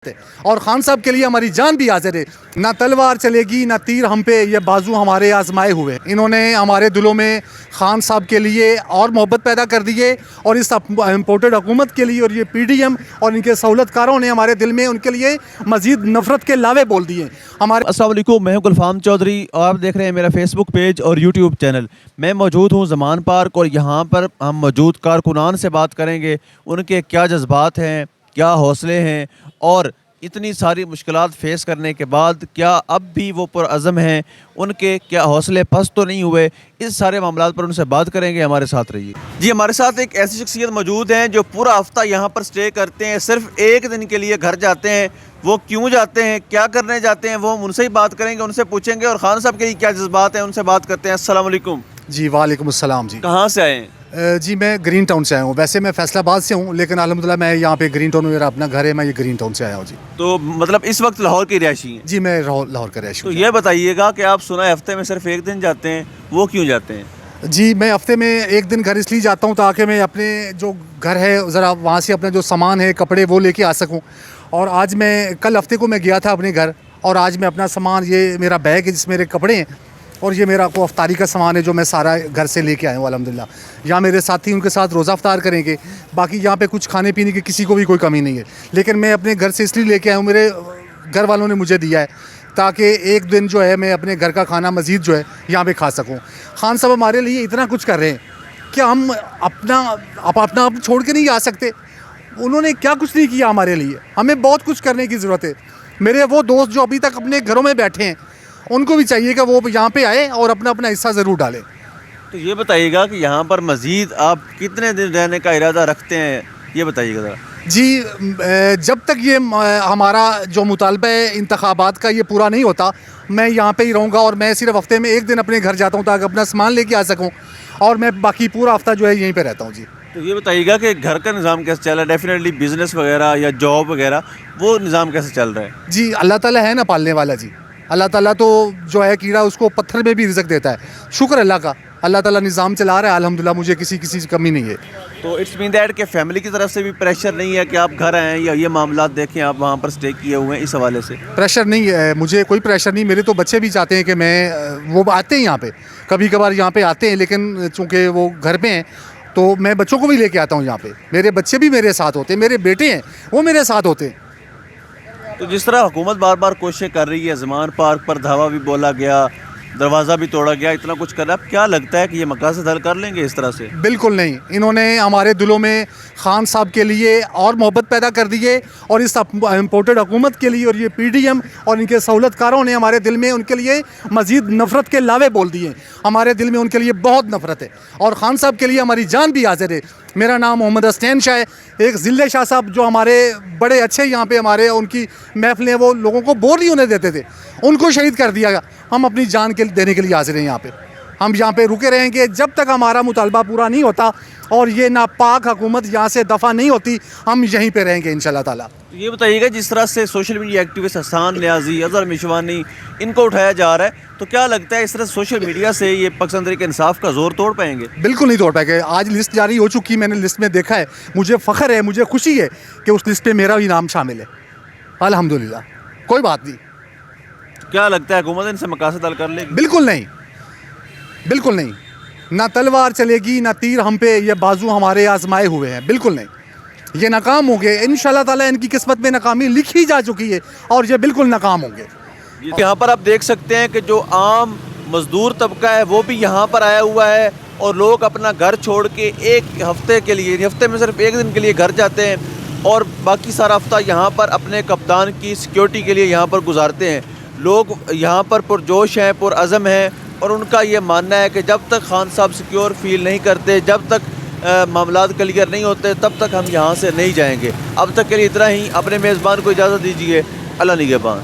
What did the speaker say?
اور خان صاحب کے لیے ہماری جان بھی حاضر ہے. نہ تلوار چلے گی نہ تیر ہم پہ، یہ بازو ہمارے آزمائے ہوئے. انہوں نے ہمارے دلوں میں خان صاحب کے لیے اور محبت پیدا کر دی ہے، اور اس امپورٹڈ حکومت کے لیے اور یہ پی ڈی ایم اور ان کے سہولت کاروں نے ہمارے دل میں ان کے لیے مزید نفرت کے لاوے بول دیے ہمارے. السلام علیکم، میں ہوں گلفام چودھری اور آپ دیکھ رہے ہیں میرا فیس بک پیج اور یوٹیوب چینل. میں موجود ہوں زمان پارک، اور یہاں پر ہم موجود کارکنان سے بات کریں گے ان کے کیا جذبات ہیں، کیا حوصلے ہیں، اور اتنی ساری مشکلات فیس کرنے کے بعد کیا اب بھی وہ پرعزم ہیں، ان کے کیا حوصلے پست تو نہیں ہوئے. اس سارے معاملات پر ان سے بات کریں گے. ہمارے ساتھ رہیے. جی، ہمارے ساتھ ایک ایسی شخصیت موجود ہیں جو پورا ہفتہ یہاں پر سٹے کرتے ہیں، صرف ایک دن کے لیے گھر جاتے ہیں. وہ کیوں جاتے ہیں، کیا کرنے جاتے ہیں، وہ ہم ان سے ہی بات کریں گے، ان سے پوچھیں گے، اور خان صاحب کے لیے کیا جذبات ہیں ان سے بات کرتے ہیں. السلام علیکم. جی وعلیکم السلام. جی کہاں سے آئے ہیں؟ جی میں گرین ٹاؤن سے آیا ہوں. ویسے میں فیصل آباد سے ہوں، لیکن الحمدللہ میں یہاں پہ گرین ٹاؤن میرا اپنا گھر ہے، میں یہ گرین ٹاؤن سے آیا ہوں. جی تو مطلب اس وقت لاہور کی رہائشی ہیں؟ جی میں لاہور کا رہائشی تو ہوں. یہ بتائیے گا کہ آپ سنا ہے ہفتے میں صرف ایک دن جاتے ہیں، وہ کیوں جاتے ہیں؟ جی میں ہفتے میں ایک دن گھر اس لیے جاتا ہوں تاکہ میں اپنے جو گھر ہے ذرا وہاں سے اپنا جو سامان ہے، کپڑے، وہ لے کے آ سکوں. اور آج میں کل ہفتے کو میں گیا تھا اپنے گھر، اور آج میں اپنا سامان، یہ میرا بیگ ہے جس میں میرے کپڑے ہیں، اور یہ میرا کو افطاری کا سامان ہے جو میں سارا گھر سے لے کے آیا ہوں الحمدللہ. یہاں میرے ساتھی ان کے ساتھ روزہ افطار کریں گے. باقی یہاں پہ کچھ کھانے پینے کی کسی کو بھی کوئی کمی نہیں ہے، لیکن میں اپنے گھر سے اس لیے لے کے آیا ہوں، میرے گھر والوں نے مجھے دیا ہے تاکہ ایک دن جو ہے میں اپنے گھر کا کھانا مزید جو ہے یہاں پہ کھا سکوں. خان صاحب ہمارے لیے اتنا کچھ کر رہے ہیں کہ ہم اپنا آپ چھوڑ کے نہیں آ سکتے. انہوں نے کیا کچھ نہیں کیا ہمارے لیے، ہمیں بہت کچھ کرنے کی ضرورت ہے. میرے وہ دوست جو ابھی تک اپنے گھروں میں بیٹھے ہیں، ان کو بھی چاہیے کہ وہ یہاں پہ آئے اور اپنا حصہ ضرور ڈالیں. تو یہ بتائیے گا کہ یہاں پر مزید آپ کتنے دن رہنے کا ارادہ رکھتے ہیں، یہ بتائیے گا ذرا. جی جب تک یہ ہمارا جو مطالبہ ہے انتخابات کا یہ پورا نہیں ہوتا، میں یہاں پہ ہی رہوں گا. اور میں صرف ہفتے میں ایک دن اپنے گھر جاتا ہوں تاکہ اپنا سامان لے کے آ سکوں، اور میں باقی پورا ہفتہ جو ہے یہیں پہ رہتا ہوں. جی تو یہ بتائیے گا کہ گھر کا نظام کیسے چل رہا ہے؟ ڈیفینیٹلی بزنس وغیرہ یا جاب وغیرہ، وہ نظام کیسے چل رہا ہے؟ جی اللہ تعالیٰ ہے نا پالنے والا. جی اللہ تعالیٰ تو جو ہے کیڑا اس کو پتھر میں بھی رزق دیتا ہے. شکر اللہ کا، اللہ تعالیٰ نظام چلا رہا ہے الحمدللہ. مجھے کسی کی کمی نہیں ہے. تو اٹس مین دیٹ کہ فیملی کی طرف سے بھی پریشر نہیں ہے کہ آپ گھر آئیں یا یہ معاملات دیکھیں، آپ وہاں پر سٹے کیے ہوئے ہیں، اس حوالے سے؟ پریشر نہیں ہے، مجھے کوئی پریشر نہیں. میرے تو بچے بھی چاہتے ہیں کہ میں، وہ آتے ہیں یہاں پہ، کبھی کبھار یہاں پہ آتے ہیں، لیکن چونکہ وہ گھر پہ ہیں تو میں بچوں کو بھی لے کے آتا ہوں یہاں پہ. میرے بچے بھی میرے ساتھ ہوتے ہیں، میرے بیٹے ہیں وہ میرے ساتھ ہوتے ہیں. تو جس طرح حکومت بار بار کوششیں کر رہی ہے، زمان پارک پر دھاوا بھی بولا گیا، دروازہ بھی توڑا گیا، اتنا کچھ کر رہا ہے، اب کیا لگتا ہے کہ یہ مقاصد حل کر لیں گے اس طرح سے؟ بالکل نہیں. انہوں نے ہمارے دلوں میں خان صاحب کے لیے اور محبت پیدا کر دی ہے، اور اس امپورٹڈ حکومت کے لیے اور یہ پی ڈی ایم اور ان کے سہولت کاروں نے ہمارے دل میں ان کے لیے مزید نفرت کے لاوے بول دیے. ہمارے دل میں ان کے لیے بہت نفرت ہے، اور خان صاحب کے لیے ہماری جان بھی حاضر ہے. میرا نام محمد حسین شاہ ہے. ایک ذلے شاہ صاحب جو ہمارے بڑے اچھے یہاں پہ ہمارے ان کی محفلیں، وہ لوگوں کو بور نہیں ہونے دیتے تھے، ان کو شہید کر دیا گیا. ہم اپنی جان کے دینے کے لیے حاضر ہیں یہاں پہ. ہم یہاں پہ رکے رہیں گے جب تک ہمارا مطالبہ پورا نہیں ہوتا اور یہ ناپاک حکومت یہاں سے دفع نہیں ہوتی. ہم یہیں پہ رہیں گے انشاءاللہ تعالیٰ. یہ بتائیے گا جس طرح سے سوشل میڈیا ایکٹیوسٹ حسان نیازی، اظہر مشوانی، ان کو اٹھایا جا رہا ہے، تو کیا لگتا ہے اس طرح سوشل میڈیا سے یہ پاکستان تحریک انصاف کا زور توڑ پائیں گے؟ بالکل نہیں توڑ پائے گے. آج لسٹ جاری ہو چکی، میں نے لسٹ میں دیکھا ہے. مجھے فخر ہے، مجھے خوشی ہے کہ اس لسٹ پہ میرا بھی نام شامل ہے الحمدللہ. کوئی بات نہیں. کیا لگتا ہے حکومت ان سے مقاصد حل کر لے گی؟ بالکل نہیں، بالکل نہیں. نہ تلوار چلے گی نہ تیر ہم پہ، یہ بازو ہمارے آزمائے ہوئے ہیں. بالکل نہیں، یہ ناکام ہوں گے انشاءاللہ تعالیٰ. ان کی قسمت میں ناکامی لکھی جا چکی ہے، اور یہ بالکل ناکام ہوں گے. یہاں پر آپ دیکھ سکتے ہیں کہ جو عام مزدور طبقہ ہے وہ بھی یہاں پر آیا ہوا ہے، اور لوگ اپنا گھر چھوڑ کے ایک ہفتے کے لیے، ہفتے میں صرف ایک دن کے لیے گھر جاتے ہیں، اور باقی سارا ہفتہ یہاں پر اپنے کپتان کی سیکیورٹی کے لیے یہاں پر گزارتے ہیں. لوگ یہاں پر پرجوش ہیں، پرعزم ہیں، اور ان کا یہ ماننا ہے کہ جب تک خان صاحب سیکیور فیل نہیں کرتے، جب تک معاملات کلیئر نہیں ہوتے، تب تک ہم یہاں سے نہیں جائیں گے. اب تک کے لیے اتنا ہی. اپنے میزبان کو اجازت دیجیے. اللہ نگہبان.